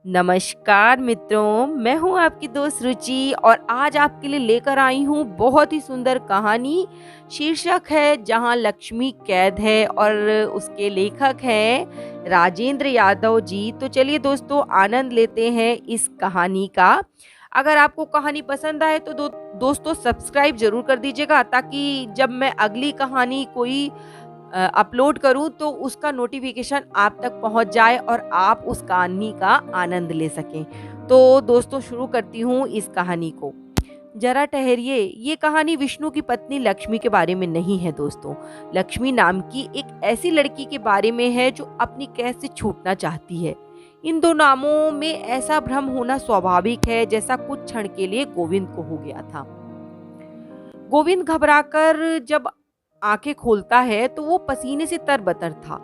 नमस्कार मित्रों, मैं हूं आपकी दोस्त रुचि और आज आपके लिए लेकर आई हूं बहुत ही सुंदर कहानी। शीर्षक है जहां लक्ष्मी कैद है और उसके लेखक हैं राजेंद्र यादव जी। तो चलिए दोस्तों, आनंद लेते हैं इस कहानी का। अगर आपको कहानी पसंद आए तो दोस्तों सब्सक्राइब जरूर कर दीजिएगा, ताकि जब मैं अगली कहानी कोई अपलोड करूँ तो उसका नोटिफिकेशन आप तक पहुँच जाए और आप उस कहानी का आनंद ले सकें। तो दोस्तों शुरू करती हूँ इस कहानी को। जरा ठहरिए, ये कहानी विष्णु की पत्नी लक्ष्मी के बारे में नहीं है दोस्तों। लक्ष्मी नाम की एक ऐसी लड़की के बारे में है जो अपनी कैद से छूटना चाहती है। इन दो नामों में ऐसा भ्रम होना स्वाभाविक है जैसा कुछ क्षण के लिए गोविंद को हो गया था। गोविंद घबराकर जब आंखें खोलता है तो वो पसीने से तरबतर था।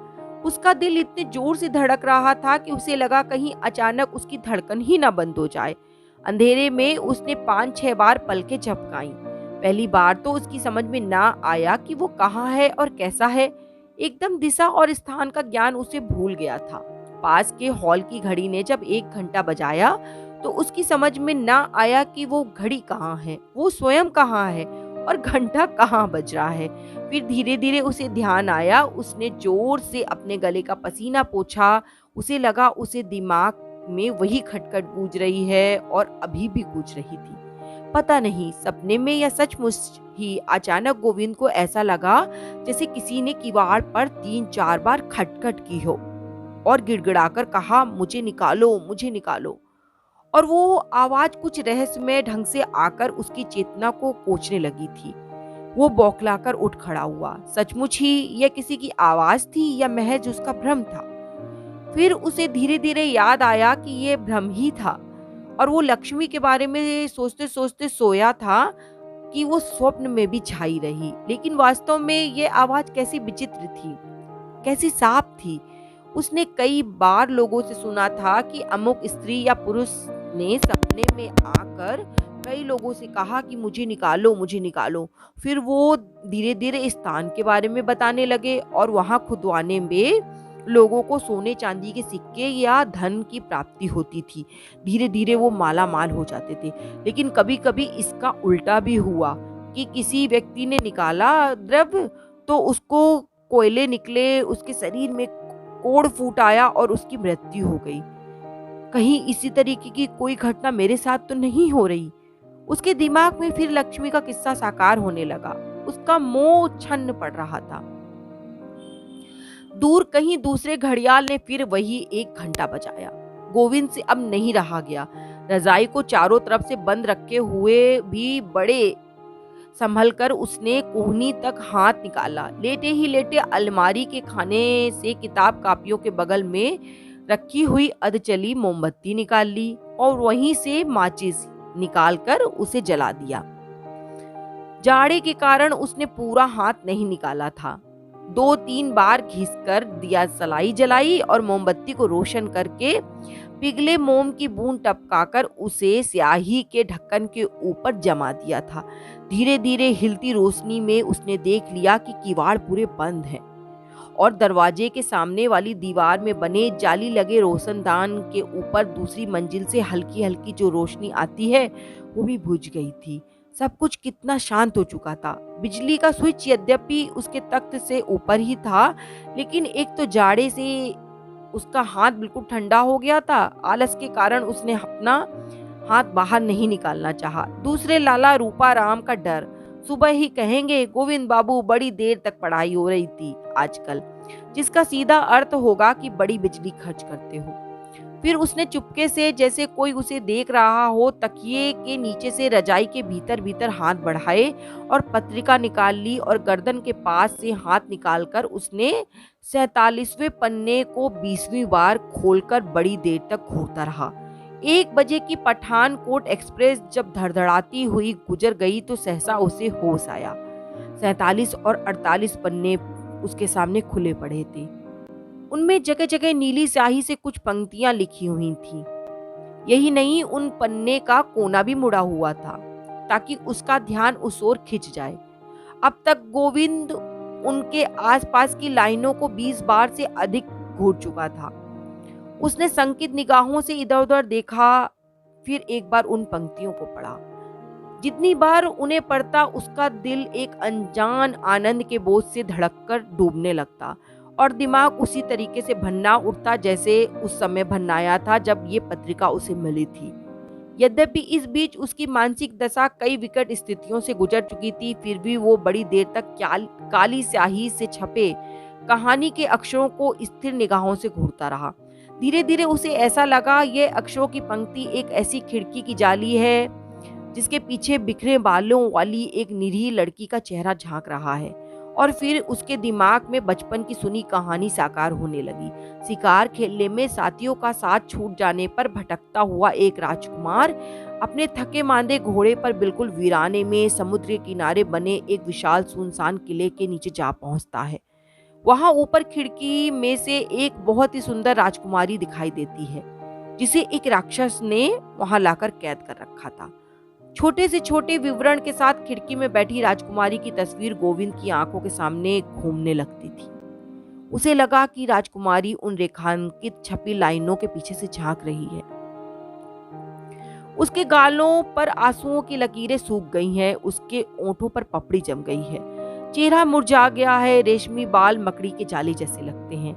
उसका दिल इतने जोर से धड़क रहा था कि उसे लगा कहीं अचानक उसकी धड़कन ही ना बंद हो जाए। अंधेरे में उसने 5-6 बार पलकें झपकाईं। पहली बार तो उसकी समझ में ना आया कि वो कहाँ है और कैसा है। एकदम दिशा और स्थान का ज्ञान उसे भूल गया था। पास के हॉल की घड़ी ने जब 1 घंटा बजाया तो उसकी समझ में ना आया कि वो घड़ी कहाँ है, वो स्वयं कहाँ है और घंटा कहाँ बज रहा है। फिर धीरे धीरे उसे ध्यान आया। उसने जोर से अपने गले का पसीना पोंछा। उसे लगा उसे दिमाग में वही खटखट गूंज रही है और अभी भी गूंज रही थी। पता नहीं सपने में या सचमुच ही अचानक गोविंद को ऐसा लगा जैसे किसी ने किवाड़ पर 3-4 बार खटखट की हो और गिड़गिड़ाकर कहा, मुझे निकालो, मुझे निकालो। और वो आवाज कुछ रहस्यमय ढंग से आकर उसकी चेतना को कोचने लगी थी। वो बौखलाकर उठ खड़ा हुआ। सचमुच ही यह किसी की आवाज थी या महज उसका भ्रम था? फिर उसे धीरे धीरे याद आया कि ये भ्रम ही था और वो लक्ष्मी के बारे में सोचते सोचते सोया था कि वो स्वप्न में भी छाई रही। लेकिन वास्तव में ये आवाज कैसी विचित्र थी, कैसी साफ थी। उसने कई बार लोगों से सुना था कि अमुक स्त्री या पुरुष ने सपने में आकर कई लोगों से कहा कि मुझे निकालो, मुझे निकालो। फिर वो धीरे धीरे स्थान के बारे में बताने लगे और वहां खुदवाने में लोगों को सोने चांदी के सिक्के या धन की प्राप्ति होती थी। धीरे धीरे वो माला माल हो जाते थे। लेकिन कभी कभी इसका उल्टा भी हुआ कि किसी व्यक्ति ने निकाला द्रव्य तो उसको कोयले निकले, उसके शरीर में कोढ़ फूट आया और उसकी मृत्यु हो गई। कहीं इसी तरीके की कोई घटना मेरे साथ तो नहीं हो रही? उसके दिमाग में फिर लक्ष्मी का किस्सा साकार होने लगा। उसका मोह छन्न पड़ रहा था। दूर कहीं दूसरे घड़ियाल ने फिर वही 1 घंटा बजाया। गोविंद से अब नहीं रहा गया। रजाई को चारों तरफ से बंद रखे हुए भी बड़े संभल कर उसने कोहनी तक हाथ निकाला। लेटे ही लेटे अलमारी के खाने से किताब कापियों के बगल में रखी हुई अधचली मोमबत्ती निकाल ली और वहीं से माचिस निकालकर उसे जला दिया। जाड़े के कारण उसने पूरा हाथ नहीं निकाला था। 2-3 बार घिसकर दिया सलाई जलाई और मोमबत्ती को रोशन करके पिघले मोम की बूंद टपकाकर उसे स्याही के ढक्कन के ऊपर जमा दिया था। धीरे धीरे हिलती रोशनी में उसने देख लिया कि किवाड़ पूरे बंद हैं और दरवाजे के सामने वाली दीवार में बने जाली लगे रोशनदान के ऊपर दूसरी मंजिल से हल्की हल्की जो रोशनी आती है वो भी बुझ गई थी। सब कुछ कितना शांत हो चुका था। बिजली का स्विच यद्यपि उसके तख्त से ऊपर ही था, लेकिन एक तो जाड़े से उसका हाथ बिल्कुल ठंडा हो गया था। आलस के कारण उसने अपना हाथ बाहर नहीं निकालना चाहा। दूसरे लाला रूपा राम का डर। सुबह ही कहेंगे गोविंद बाबू बड़ी देर तक पढ़ाई हो रही थी आजकल, जिसका सीधा अर्थ होगा कि बड़ी बिजली खर्च करते हो। फिर उसने चुपके से, जैसे कोई उसे देख रहा हो, तकिए के नीचे से रजाई के भीतर भीतर हाथ बढ़ाए और पत्रिका निकाल ली और गर्दन के पास से हाथ निकालकर उसने 47वें पन्ने को 20वीं बार खोलकर बड़ी देर तक घूरता रहा। 1 बजे की पठानकोट एक्सप्रेस जब धड़धड़ाती हुई गुजर गई तो सहसा उसे होश आया। 47 और 48 पन्ने उसके सामने खुले पड़े थे। उनमें जगह जगह नीली स्याही से कुछ पंक्तियां लिखी हुई थीं। यही नहीं, उन पन्ने का कोना भी मुड़ा हुआ था ताकि उसका ध्यान उस ओर खिंच जाए। अब तक गोविंद उनके आसपास की लाइनों को 20 बार से अधिक घूर चुका था। उसने संकित निगाहों से इधर-उधर देखा, फिर एक बार उन पंक्तियों को पढ़ा। जितनी बार उन्हें पढ़ता उसका दिल एक अनजान आनंद के बोझ से धड़ककर डूबने लगता और दिमाग उसी तरीके से भन्ना उठता जैसे उस समय भन्नाया था जब ये पत्रिका उसे मिली थी। यद्यपि इस बीच उसकी मानसिक दशा कई विकट स्थितियों से गुजर चुकी थी, फिर भी वो बड़ी देर तक काली स्याही से छपे कहानी के अक्षरों को स्थिर निगाहों से घूरता रहा। धीरे धीरे उसे ऐसा लगा ये अक्षरों की पंक्ति एक ऐसी खिड़की की जाली है जिसके पीछे बिखरे बालों वाली एक निरीह लड़की का चेहरा झांक रहा है। और फिर उसके दिमाग में बचपन की सुनी कहानी साकार होने लगी। शिकार खेलने में साथियों का साथ छूट जाने पर भटकता हुआ एक राजकुमार अपने थके मांदे घोड़े पर बिल्कुल वीराने में समुद्र के किनारे बने एक विशाल सुनसान किले के नीचे जा पहुंचता है। वहां ऊपर खिड़की में से एक बहुत ही सुंदर राजकुमारी दिखाई देती है जिसे एक राक्षस ने वहां लाकर कैद कर रखा था। छोटे से छोटे विवरण के साथ खिड़की में बैठी राजकुमारी की तस्वीर गोविंद की आंखों के सामने घूमने लगती थी। उसे लगा कि राजकुमारी उन रेखांकित छपी लाइनों के पीछे से झांक रही है। उसके गालों पर आंसुओं की लकीरें सूख गई हैं, उसके ओंठों पर पपड़ी जम गई है, चेहरा मुरझा गया है, रेशमी बाल मकड़ी के जाले जैसे लगते हैं,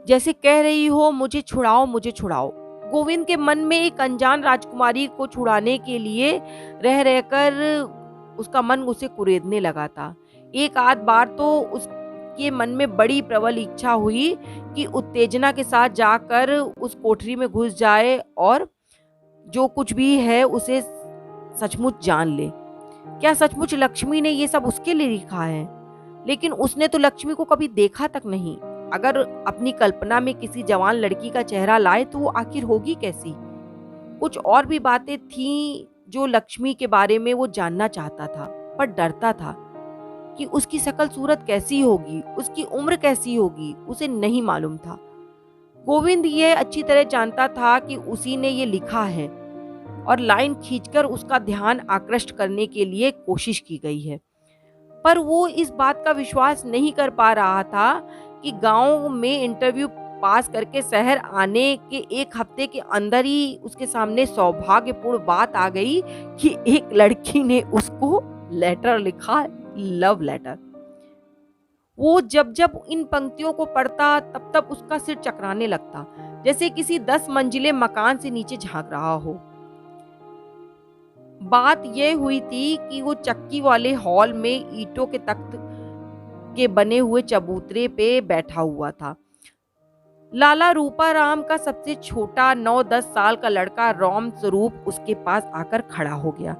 जैसे कह रही हो मुझे छुड़ाओ मुझे छुड़ाओ। गोविंद के मन में एक अनजान राजकुमारी को छुड़ाने के लिए रह रहकर उसका मन उसे कुरेदने लगा था। एक आध बार तो उसके मन में बड़ी प्रबल इच्छा हुई कि उत्तेजना के साथ जाकर उस कोठरी में घुस जाए और जो कुछ भी है उसे सचमुच जान ले। क्या सचमुच लक्ष्मी ने ये सब उसके लिए लिखा है? लेकिन उसने तो लक्ष्मी को कभी देखा तक नहीं। अगर अपनी कल्पना में किसी जवान लड़की का चेहरा लाए तो वो आखिर होगी कैसी? कुछ और भी बातें थीं जो लक्ष्मी के बारे में वो जानना चाहता था, पर डरता था कि उसकी शक्ल सूरत कैसी होगी, उसकी उम्र कैसी होगी, उसे नहीं मालूम था। गोविंद ये अच्छी तरह जानता था कि उसी ने ये लिखा है और लाइन खींचकर उसका ध्यान आकृष्ट करने के लिए कोशिश की गई है। पर वो इस बात का विश्वास नहीं कर पा रहा था कि गांव में इंटरव्यू पास करके शहर आने के एक हफ्ते के अंदर ही उसके सामने सौभाग्यपूर्ण बात आ गई कि एक लड़की ने उसको लेटर लिखा, लव लेटर। वो जब जब इन पंक्तियों को पढ़ता तब तब उसका सिर चकराने लगता, जैसे किसी 10 मंजिले मकान से नीचे झांक रहा हो। बात यह हुई थी कि वो चक्की वाले हॉल में ईंटों के तख्त के बने हुए चबूतरे पे बैठा हुआ था। लाला रूपाराम का सबसे छोटा 9-10 साल का लड़का राम स्वरूप उसके पास आकर खड़ा हो गया।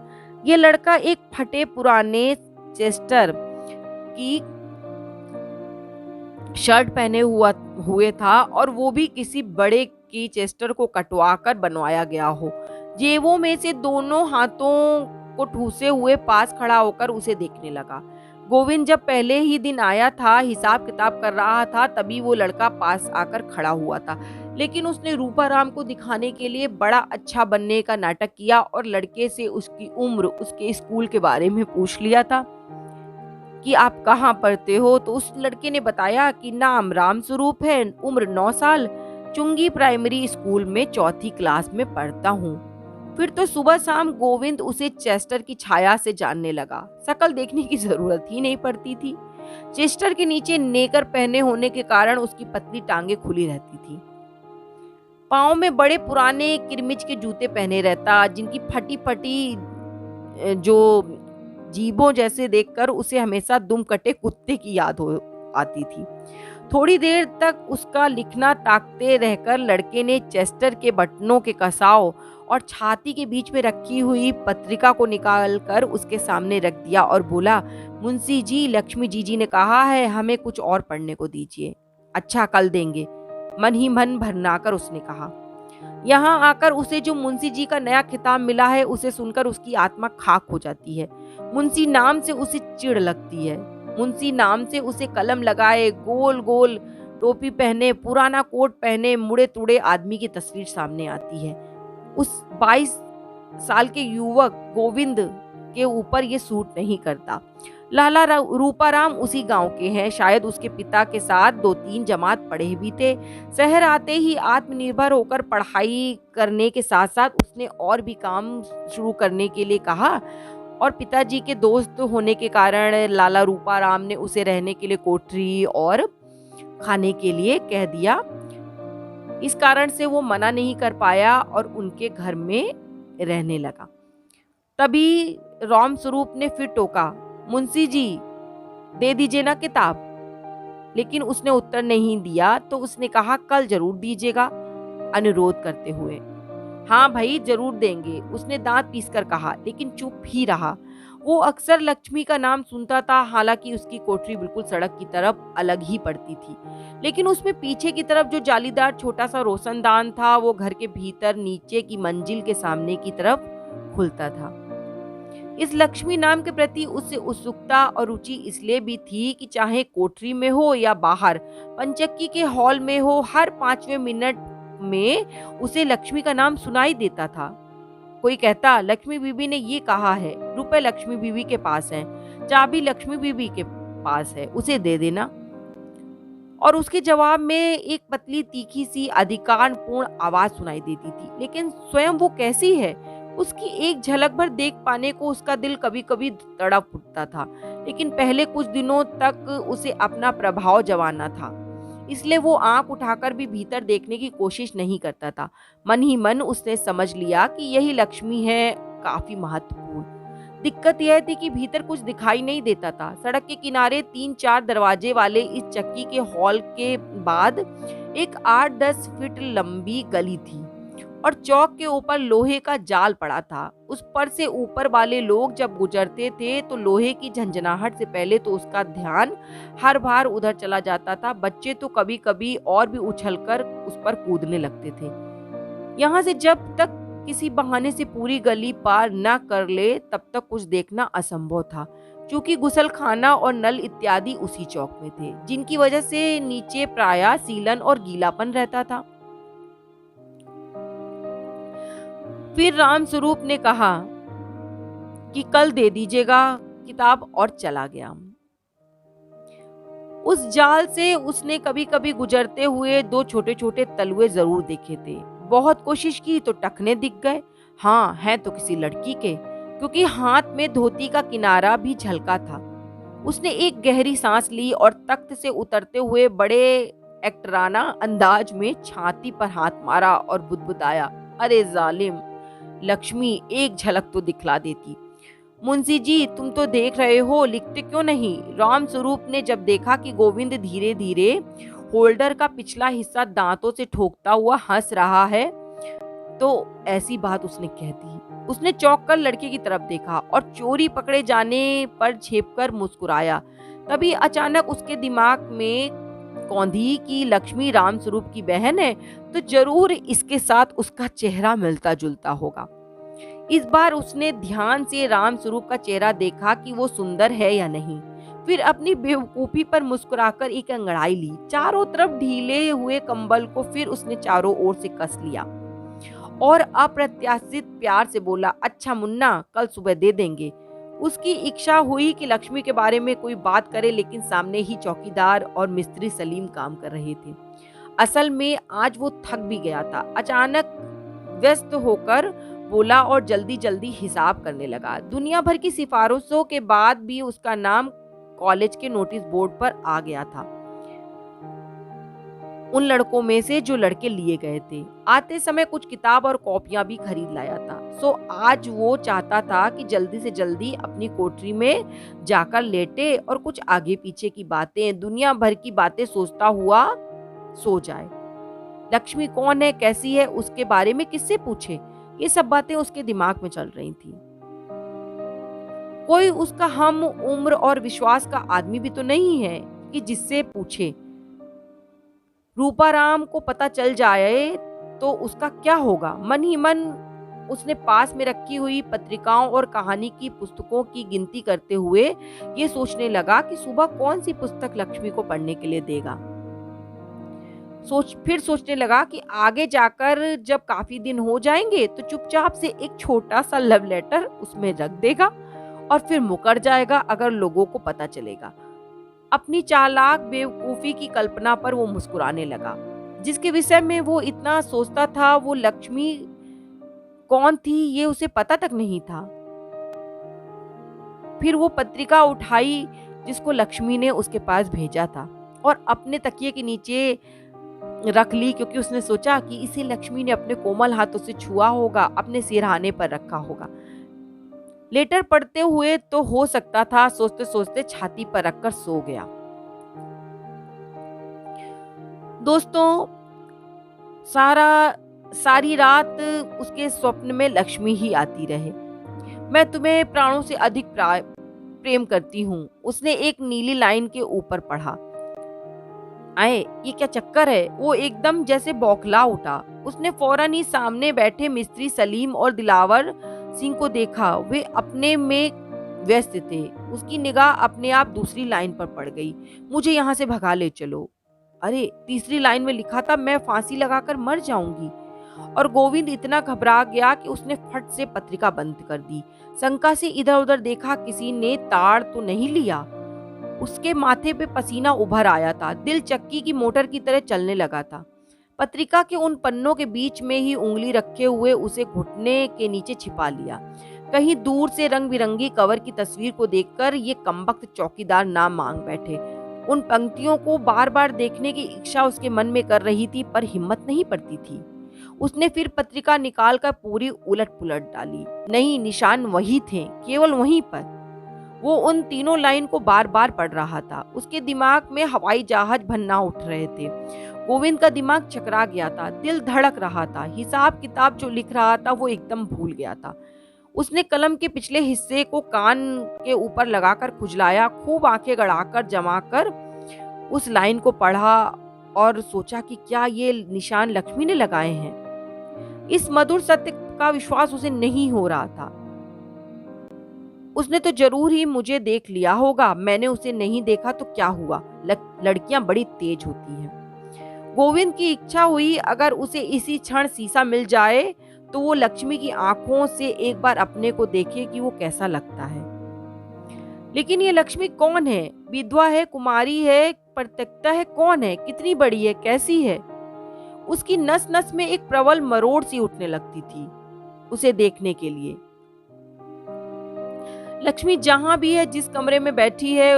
ये लड़का एक फटे पुराने चेस्टर की शर्ट पहने हुए था और वो भी किसी बड़े की चेस्टर को कटवा कर बनवाया गया हो। जेबों में से दोनों हाथों को ठूसे हुए पास खड़ा होकर उसे देखने लगा। गोविंद जब पहले ही दिन आया था, हिसाब किताब कर रहा था, तभी वो लड़का पास आकर खड़ा हुआ था। लेकिन उसने रूपाराम को दिखाने के लिए बड़ा अच्छा बनने का नाटक किया और लड़के से उसकी उम्र, उसके स्कूल के बारे में पूछ लिया था कि आप कहाँ पढ़ते हो। तो उस लड़के ने बताया कि नाम राम स्वरूप है, उम्र 9 साल, चुंगी प्राइमरी स्कूल में 4th क्लास में पढ़ता हूँ। फिर तो सुबह शाम गोविंद उसे चेस्टर की छाया से जानने लगा। शक्ल देखने की जरूरत ही नहीं पड़ती थी। चेस्टर के नीचे नेकर पहने होने के कारण उसकी पतली टांगे खुली रहती थी। पाँव में बड़े पुराने किरमिच के जूते पहने रहता, जिनकी फटी फटी जो जीभों जैसे देखकर उसे हमेशा दुम कटे कुत्ते की याद हो आती थी। थोड़ी देर तक उसका लिखना ताकते रहकर लड़के ने चेस्टर के बटनों के कसाव और छाती के बीच में रखी हुई पत्रिका को निकालकर उसके सामने रख दिया और बोला, मुंशी जी, लक्ष्मी जी ने कहा है हमें कुछ और पढ़ने को दीजिए। अच्छा, कल देंगे, मन ही मन भरनाकर उसने कहा। यहाँ आकर उसे जो मुंशी जी का नया खिताब मिला है उसे सुनकर उसकी आत्मा खाक हो जाती है। मुंशी नाम से उसे चिढ़ लगती है। मुंशी नाम से उसे कलम लगाए, गोल गोल टोपी पहने, पुराना कोट पहने, मुड़े तुड़े आदमी की तस्वीर सामने आती है। उस 22 साल के युवक गोविंद के ऊपर ये सूट नहीं करता। लाला रूपाराम उसी गांव के हैं, शायद उसके पिता के साथ 2-3 जमात पढ़े भी थे। शहर आते ही आत्मनिर्भर होकर पढ़ाई करने के साथ साथ उसने और भी काम शुरू करने के लिए कहा, और पिताजी के दोस्त होने के कारण लाला रूपाराम ने उसे रहने के लिए कोठरी और खाने के लिए कह दिया। इस कारण से वो मना नहीं कर पाया और उनके घर में रहने लगा। तभी राम स्वरूप ने फिर टोका, मुंशी जी दे दीजिए ना किताब। लेकिन उसने उत्तर नहीं दिया, तो उसने कहा कल जरूर दीजिएगा, अनुरोध करते हुए। हाँ भाई जरूर देंगे, उसने दांत पीसकर कहा, लेकिन चुप ही रहा। वो अक्सर लक्ष्मी का नाम सुनता था, हालांकि उसकी कोठरी बिल्कुल सड़क की तरफ अलग ही पड़ती थी, लेकिन उसमें पीछे की तरफ जो जालीदार छोटा सा रोशनदान था वो घर के भीतर नीचे की मंजिल के सामने की तरफ खुलता था। इस लक्ष्मी नाम के प्रति उससे उत्सुकता और रुचि इसलिए भी थी कि चाहे कोठरी में हो या बाहर पंचक्की के हॉल में हो, हर 5वें मिनट में उसे लक्ष्मी का नाम सुनाई देता था। कोई कहता, लक्ष्मी बीबी ने ये कहा है, रुपए लक्ष्मी बीबी के पास हैं, चाबी लक्ष्मी बीबी के पास है, उसे दे देना। और उसके जवाब में एक पतली तीखी सी अधिकारपूर्ण आवाज सुनाई देती थी। लेकिन स्वयं वो कैसी है, उसकी एक झलक भर देख पाने को उसका दिल कभी कभी तड़प उठता था, लेकिन पहले कुछ दिनों तक उसे अपना प्रभाव जमाना था, इसलिए वो आंख उठाकर भी भीतर देखने की कोशिश नहीं करता था। मन ही मन उसने समझ लिया कि यही लक्ष्मी है, काफी महत्वपूर्ण। दिक्कत यह थी कि भीतर कुछ दिखाई नहीं देता था। सड़क के किनारे 3-4 दरवाजे वाले इस चक्की के हॉल के बाद एक 8-10 फीट लंबी गली थी और चौक के ऊपर लोहे का जाल पड़ा था। उस पर से ऊपर वाले लोग जब गुजरते थे तो लोहे की झंझनाहट से पहले तो उसका ध्यान हर बार उधर चला जाता था। बच्चे तो कभी कभी और भी उछलकर उस पर कूदने लगते थे। यहाँ से जब तक किसी बहाने से पूरी गली पार न कर ले तब तक कुछ देखना असंभव था, क्योंकि गुसलखाना और नल इत्यादि उसी चौक में थे, जिनकी वजह से नीचे प्रायः सीलन और गीलापन रहता था। फिर राम स्वरूप ने कहा कि कल दे दीजिएगा किताब, और चला गया। उस जाल से उसने कभी कभी गुजरते हुए 2 छोटे छोटे तलुए जरूर देखे थे। बहुत कोशिश की तो टखने दिख गए। हाँ, है तो किसी लड़की के, क्योंकि हाथ में धोती का किनारा भी झलका था। उसने एक गहरी सांस ली और तख्त से उतरते हुए बड़े एक्टराना अंदाज में छाती पर हाथ मारा और बुदबुदाया, अरे जालिम, लक्ष्मी एक झलक तो दिखला देती। मुंशी जी तुम तो देख रहे हो, लिखते क्यों नहीं? राम स्वरूप ने जब देखा कि गोविंद धीरे धीरे होल्डर का पिछला हिस्सा दांतों से ठोकता हुआ हंस रहा है, तो ऐसी बात उसने कह दी। उसने चौंक कर लड़के की तरफ देखा और चोरी पकड़े जाने पर झेपकर मुस्कुराया। तभी अचानक उसके दिमाग में कौंधी कि लक्ष्मी राम स्वरूप की बहन है, तो जरूर इसके साथ उसका चेहरा मिलता जुलता होगा। इस बार उसने ध्यान से राम स्वरूप का चेहरा देखा कि वो सुंदर है या नहीं। फिर अपनी बेवकूफी पर मुस्कुराकर एक अंगड़ाई ली। चारों तरफ ढीले हुए कंबल को फिर उसने चारों ओर से कस लिया और अप्रत्याशित प्यार से बोला, अच्छा मुन्ना, कल सुबह दे देंगे। उसकी इच्छा हुई कि लक्ष्मी के बारे में कोई बात करे, लेकिन सामने ही चौकीदार और मिस्त्री सलीम काम कर रहे थे। असल में आज वो थक भी गया था। अचानक व्यस्त होकर बोला और जल्दी जल्दी हिसाब करने लगा। दुनिया भर की सिफारिशों के बाद भी उसका नाम कॉलेज के नोटिस बोर्ड पर आ गया था, उन लड़कों में से जो लड़के लिए गए थे। आते समय कुछ किताब और कॉपियां भी खरीद लाया था। सो आज वो चाहता था कि जल्दी से जल्दी अपनी कोठरी में जाकर लेटे और कुछ आगे पीछे की बातें, दुनिया भर की बातें सोचता हुआ सो जाए। लक्ष्मी कौन है, कैसी है, उसके बारे में किससे पूछे, ये सब बातें उसके दिमाग में चल रही थी। कोई उसका हम उम्र और विश्वास का आदमी भी तो नहीं है कि जिससे पूछे। रूपाराम को पता चल जाए तो उसका क्या होगा? मन ही मन उसने पास में रखी हुई पत्रिकाओं और कहानी की पुस्तकों की गिनती करते हुए ये सोचने लगा कि सुबह कौन सी पुस्तक लक्ष्मी को पढ़ने के लिए देगा। फिर सोचने लगा कि आगे जाकर जब काफी दिन हो जाएंगे तो चुपचाप से एक छोटा सा लव लेटर उसमें रख देगा और फिर मुकर जाएगा अगर लोगों को पता चलेगा। अपनी चालाक बेवकूफी की कल्पना पर वो मुस्कुराने लगा। जिसके विषय में वो इतना सोचता था, वो लक्ष्मी कौन थी ये उसे पता तक नहीं था। फिर वो पत्रिका उठाई जिसको लक्ष्मी ने उसके पास भेजा था और अपने तकिए के नीचे रख ली, क्योंकि उसने सोचा कि इसे लक्ष्मी ने अपने कोमल हाथों से छुआ होगा, अपने सिरहाने पर रखा होगा। लेटर पढ़ते हुए तो हो सकता था, सोचते सोचते छाती पर रखकर सो गया। दोस्तों, सारी रात उसके स्वप्न में लक्ष्मी ही आती रहे। मैं तुम्हें प्राणों से अधिक प्रेम करती हूँ, उसने एक नीली लाइन के ऊपर पढ़ा। आए, ये क्या चक्कर है? वो एकदम जैसे बौखला उठा। उसने फौरन ही सामने बैठे मिस्त्री सलीम और दिलावर सिंह को देखा। वे अपने में व्यस्त थे। उसकी निगाह अपने आप दूसरी लाइन पर पड़ गई। मुझे यहाँ से भगा ले चलो। अरे, तीसरी लाइन में लिखा था, मैं फांसी लगाकर मर जाऊंगी। और गोविंद इतना घबरा गया कि उसने फट से पत्रिका बंद कर दी। शंका से इधर उधर देखा, किसी ने ताड़ तो नहीं लिया। उसके माथे पे पसीना उभर आया था। दिल चक्की की मोटर की तरह चलने लगा था। पत्रिका के उन पन्नों के बीच में ही उंगली रखे हुए उसे घुटने के नीचे छिपा लिया। कहीं दूर से रंग बिरंगी कवर की तस्वीर को देखकर ये कमबख्त चौकीदार नाम मांग बैठे। उन पंक्तियों को बार बार देखने की इच्छा उसके मन में कर रही थी, पर हिम्मत नहीं पड़ती थी। उसने फिर पत्रिका निकालकर पूरी उलट पुलट डाली। नहीं, निशान वही थे, केवल वहीं पर। वो उन तीनों लाइन को बार बार पढ़ रहा था। उसके दिमाग में हवाई जहाज भन्ना उठ रहे थे। गोविंद का दिमाग चकरा गया था, दिल धड़क रहा था। हिसाब किताब जो लिख रहा था वो एकदम भूल गया था। उसने कलम के पिछले हिस्से को कान के ऊपर लगाकर खुजलाया, खूब आंखें गड़ाकर जमाकर उस लाइन को पढ़ा और सोचा कि क्या ये निशान लक्ष्मी ने लगाए हैं। इस मधुर सत्य का विश्वास उसे नहीं हो रहा था। उसने तो जरूर ही मुझे देख लिया होगा, मैंने उसे नहीं देखा तो क्या हुआ, लड़कियां बड़ी तेज होती हैं। गोविंद की इच्छा हुई अगर उसे इसी क्षण शीशा मिल जाए तो वो लक्ष्मी की आंखों से एक बार अपने को देखे कि वो कैसा लगता है। लेकिन ये लक्ष्मी कौन है? विधवा है, कुमारी है, परित्यक्ता है, कौन है? कितनी बड़ी है, कैसी है? उसकी नस नस में एक प्रबल मरोड़ सी उठने लगती थी उसे देखने के लिए। लक्ष्मी जहां भी है, जिस कमरे में बैठी है,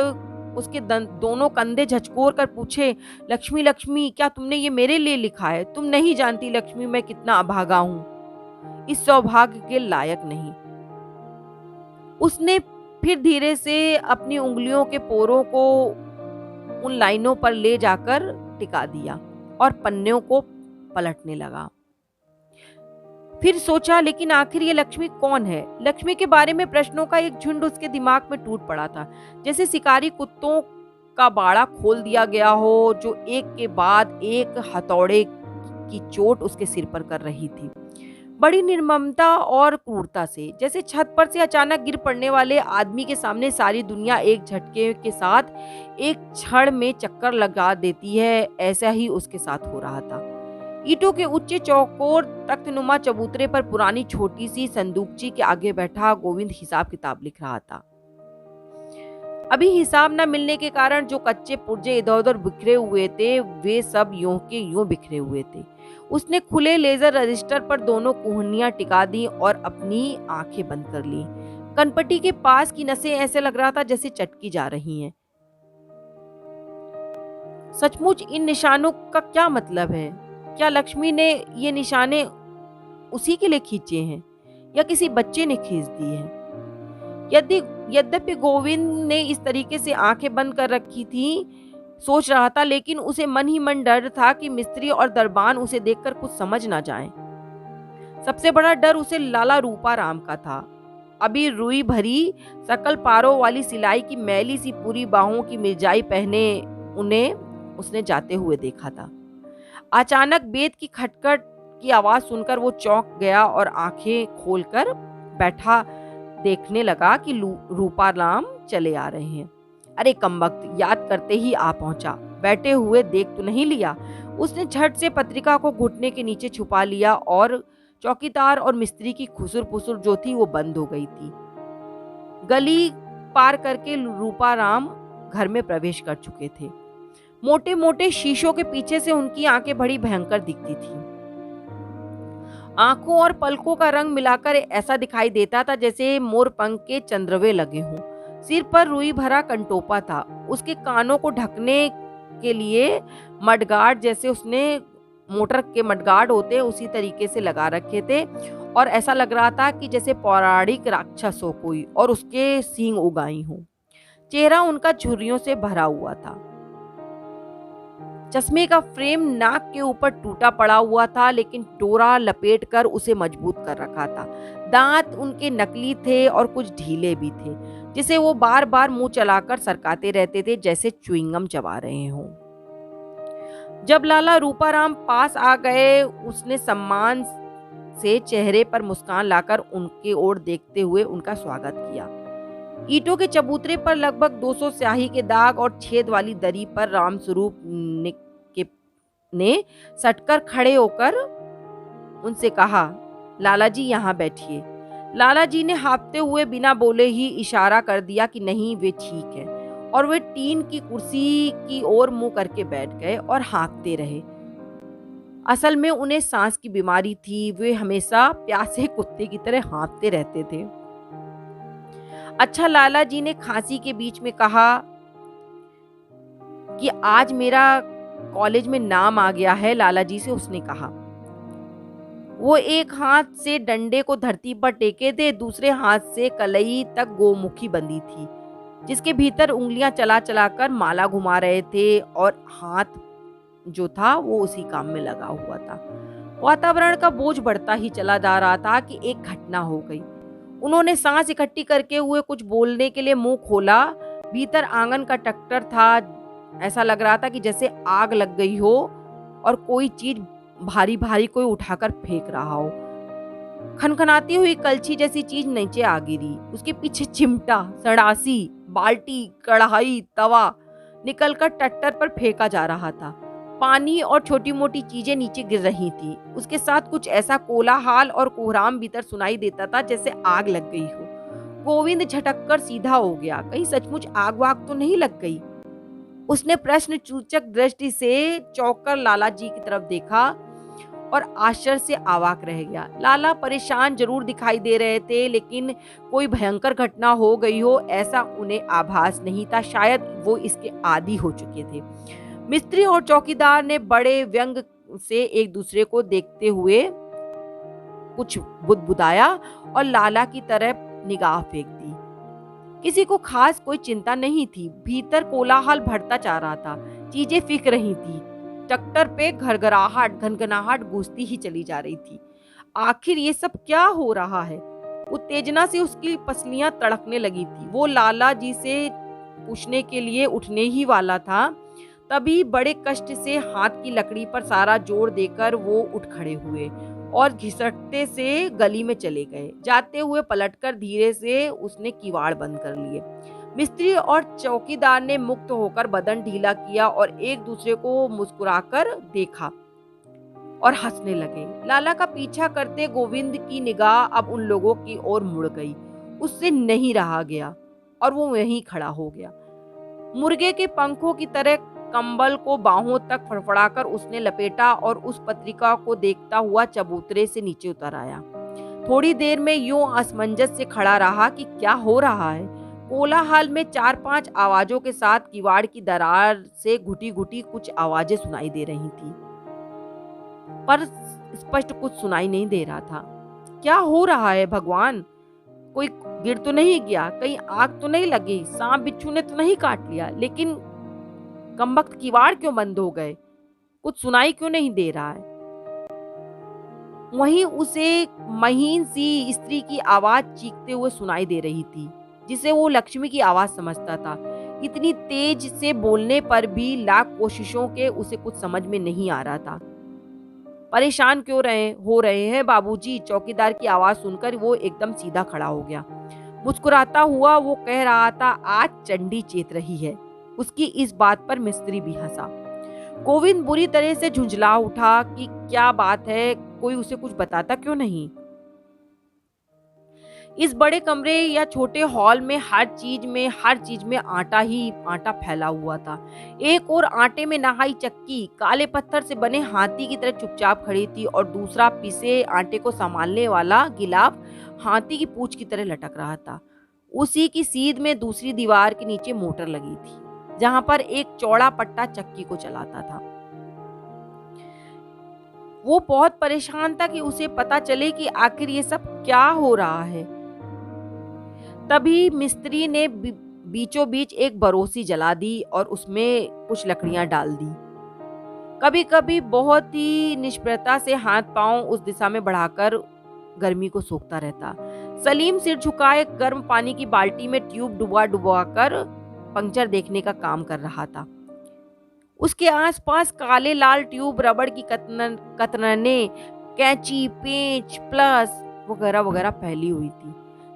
उसके दोनों कंधे झचकोर कर पूछे, लक्ष्मी लक्ष्मी, क्या तुमने ये मेरे लिए लिखा है? तुम नहीं जानती लक्ष्मी मैं कितना अभागा हूँ, इस सौभाग्य के लायक नहीं। उसने फिर धीरे से अपनी उंगलियों के पोरों को उन लाइनों पर ले जाकर टिका दिया और पन्नों को पलटने लगा। फिर सोचा, लेकिन आखिर ये लक्ष्मी कौन है? लक्ष्मी के बारे में प्रश्नों का एक झुंड उसके दिमाग में टूट पड़ा था, जैसे शिकारी कुत्तों का बाड़ा खोल दिया गया हो जो एक के बाद एक हथौड़े की चोट उसके सिर पर कर रही थी। बड़ी निर्ममता और क्रूरता से, जैसे छत पर से अचानक गिर पड़ने वाले आदमी के सामने सारी दुनिया एक झटके के साथ एक क्षण में चक्कर लगा देती है, ऐसा ही उसके साथ हो रहा था। ईंटों के ऊंचे चौकोर तख्तनुमा चबूतरे पर पुरानी छोटी सी संदूकची के आगे बैठा गोविंद हिसाब किताब लिख रहा था। अभी हिसाब न मिलने के कारण जो कच्चे पुर्जे इधर उधर बिखरे हुए थे वे सब यूं के यूं बिखरे हुए थे। उसने खुले लेजर रजिस्टर पर दोनों कुहनियां टिका दी और अपनी आंखें बंद कर ली। कनपट्टी के पास की नसें ऐसे लग रहा था जैसे चटकी जा रही हैं। सचमुच इन निशानों का क्या मतलब है? क्या लक्ष्मी ने ये निशाने उसी के लिए खींचे हैं या किसी बच्चे ने खींच दिए हैं? यद्यपि गोविंद ने इस तरीके से आंखें बंद कर रखी थी, सोच रहा था, लेकिन उसे मन ही मन डर था कि मिस्त्री और दरबान उसे देखकर कुछ समझ ना जाएं। सबसे बड़ा डर उसे लाला रूपाराम का था। अभी रुई भरी सकल पारों वाली सिलाई की मैली सी पूरी बाहों की मिर्जाई पहने उन्हें उसने जाते हुए देखा था। अचानक बेत की खटखट की आवाज सुनकर वो चौंक गया और आंखें खोलकर बैठा देखने लगा कि रूपाराम चले आ रहे हैं। अरे कमबख्त, याद करते ही आ पहुंचा, बैठे हुए देख तो नहीं लिया। उसने झट से पत्रिका को घुटने के नीचे छुपा लिया और चौकीदार और मिस्त्री की खुसुर पुसुर जो थी वो बंद हो गई थी। गली पार करके रूपाराम घर में प्रवेश कर चुके थे। मोटे मोटे शीशों के पीछे से उनकी आंखें बड़ी भयंकर दिखती थी। आंखों और पलकों का रंग मिलाकर ऐसा दिखाई देता था जैसे मोर पंख के चंद्रवे लगे हों। सिर पर रुई भरा कंटोपा था। उसके कानों को ढकने के लिए मडगार्ड, जैसे उसने मोटर के मडगार्ड होते हैं उसी तरीके से लगा रखे थे, और ऐसा लग रहा था कि जैसे पौराणिक राक्षस हो कोई और उसके सींग उगाई हों। चेहरा उनका झुर्रियों से भरा हुआ था। चश्मे का फ्रेम नाक के ऊपर टूटा पड़ा हुआ था, लेकिन डोरा लपेटकर उसे मजबूत कर रखा था। दांत उनके नकली थे और कुछ ढीले भी थे, जिसे वो बार बार मुंह चलाकर सरकाते रहते थे जैसे च्युइंगम चबा रहे हों। जब लाला रूपाराम पास आ गए, उसने सम्मान से चेहरे पर मुस्कान लाकर उनके ओर देखते हुए उनका स्वागत किया। ईंटों के चबूतरे पर लगभग 200 स्याही के दाग और छेद वाली दरी पर रामस्वरूप ने सटकर खड़े होकर उनसे कहा, लाला जी यहाँ बैठिए। लाला जी ने हाँफते हुए बिना बोले ही इशारा कर दिया कि नहीं, वे ठीक है, और वे टीन की कुर्सी की ओर मुंह करके बैठ गए और हाँफते रहे। असल में उन्हें सांस की बीमारी थी। वे हमेशा प्यासे कुत्ते की तरह हाँफते रहते थे। अच्छा, लाला जी ने खांसी के बीच में कहा कि आज मेरा कॉलेज में नाम आ गया है। लाला जी से उसने कहा। वो एक हाथ से डंडे को धरती पर टेके थे, दूसरे हाथ से कलई तक गोमुखी बंधी थी, जिसके भीतर उंगलियां चला चला कर माला घुमा रहे थे, और हाथ जो था वो उसी काम में लगा हुआ था। वातावरण का बोझ बढ़ता ही चला जा रहा था कि एक घटना हो गई। उन्होंने सांस इकट्ठी करके हुए कुछ बोलने के लिए मुंह खोला। भीतर आंगन का ट्रैक्टर था। ऐसा लग रहा था कि जैसे आग लग गई हो और कोई चीज भारी भारी कोई उठाकर फेंक रहा हो। खनखनाती हुई कलछी जैसी चीज नीचे आ गिरी। उसके पीछे चिमटा, सड़ासी, बाल्टी, कढ़ाई, तवा निकलकर ट्रैक्टर पर फेंका जा रहा था। पानी और छोटी मोटी चीजें नीचे गिर रही थी। उसके साथ कुछ ऐसा कोलाहल और कोहराम भीतर सुनाई देता था जैसे आग लग गई हो। गोविंद झटक कर सीधा हो गया। कहीं सचमुच आग वाग तो नहीं लग गई? उसने प्रश्न सूचक दृष्टि से चौंक कर लाला जी की तरफ देखा और आश्चर्य से अवाक रह गया। लाला परेशान जरूर दिखाई दे रहे थे, लेकिन कोई भयंकर घटना हो गई हो ऐसा उन्हें आभास नहीं था। शायद वो इसके आदी हो चुके थे। मिस्त्री और चौकीदार ने बड़े व्यंग से एक दूसरे को देखते हुए कुछ बुदबुदाया और लाला की तरफ निगाह फेंक दी। किसी को खास कोई चिंता नहीं थी। भीतर कोलाहल बढ़ता जा रहा था। चीजें फिक रही थी। ट्रैक्टर पे घरघराहट, घनघनाहट गूंजती ही चली जा रही थी। आखिर ये सब क्या हो रहा है? उत्तेजना से उसकी पसलियां तड़कने लगी थी। वो लाला जी से पूछने के लिए उठने ही वाला था, तभी बड़े कष्ट से हाथ की लकड़ी पर सारा जोर देकर वो उठ खड़े हुए और घिसटते से गली में चले गए। जाते हुए पलटकर धीरे से उसने किवाड़ बंद कर लिए। मिस्त्री और चौकीदार ने मुक्त होकर बदन ढीला किया और एक दूसरे को मुस्कुराकर देखा और हंसने लगे। लाला का पीछा करते गोविंद की निगाह अब उन लोगों की ओर मुड़ गई। उससे नहीं रहा गया और वो वहीं खड़ा हो गया। मुर्गे के पंखों की तरह कंबल को बाहों तक फड़फड़ाकर उसने लपेटा और उस पत्रिका को देखता हुआ चबूतरे से नीचे उतर आया। थोड़ी देर में यूं असमंजस से खड़ा रहा कि क्या हो रहा है। कोलाहल में 4-5 आवाजों के साथ किवाड़ की दरार से घुटी घुटी कुछ आवाजें सुनाई दे रही थी, पर स्पष्ट कुछ सुनाई नहीं दे रहा था। क्या हो रहा है भगवान? कोई गिर तो नहीं गया? कहीं आग तो नहीं लगी? सांप बिच्छू ने तो नहीं काट लिया? लेकिन कमबख्त किवाड़ क्यों बंद हो गए? कुछ सुनाई क्यों नहीं दे रहा है? वहीं उसे महीन सी स्त्री की आवाज चीखते हुए सुनाई दे रही थी, जिसे वो लक्ष्मी की आवाज समझता था। इतनी तेज से बोलने पर भी लाख कोशिशों के उसे कुछ समझ में नहीं आ रहा था। परेशान क्यों हो रहे हैं बाबूजी? चौकीदार की आवाज सुनकर वो एकदम सीधा खड़ा हो गया। मुस्कुराता हुआ वो कह रहा था, आज चंडी चेत रही है। उसकी इस बात पर मिस्त्री भी हंसा। गोविंद बुरी तरह से झुंझला उठा कि क्या बात है, कोई उसे कुछ बताता क्यों नहीं? इस बड़े कमरे या छोटे हॉल में हर चीज में आटा ही आटा फैला हुआ था। एक और आटे में नहाई चक्की काले पत्थर से बने हाथी की तरह चुपचाप खड़ी थी और दूसरा पिसे आटे को संभालने वाला गिलाफ हाथी की पूंछ की तरह लटक रहा था। उसी की सीध में दूसरी दीवार के नीचे मोटर लगी थी, जहां पर एक चौड़ा पट्टा चक्की को चलाता था। वो बहुत परेशान था कि उसे पता चले कि आखिर ये सब क्या हो रहा है। तभी मिस्त्री ने बीचों बीच एक बरोसी जला दी और उसमें कुछ लकड़ियां डाल दी। कभी कभी बहुत ही निष्प्रता से हाथ पांव उस दिशा में बढ़ाकर गर्मी को सोखता रहता। सलीम सिर झुकाए गर्म पानी की बाल्टी में ट्यूब डुबा डुबा कर पंक्चर देखने का काम कर रहा था। उसके आसपास काले लाल ट्यूब, रबड़ की कतरने, कैंची, पेंच, प्लस वगैरह वगैरह फैली हुई थी।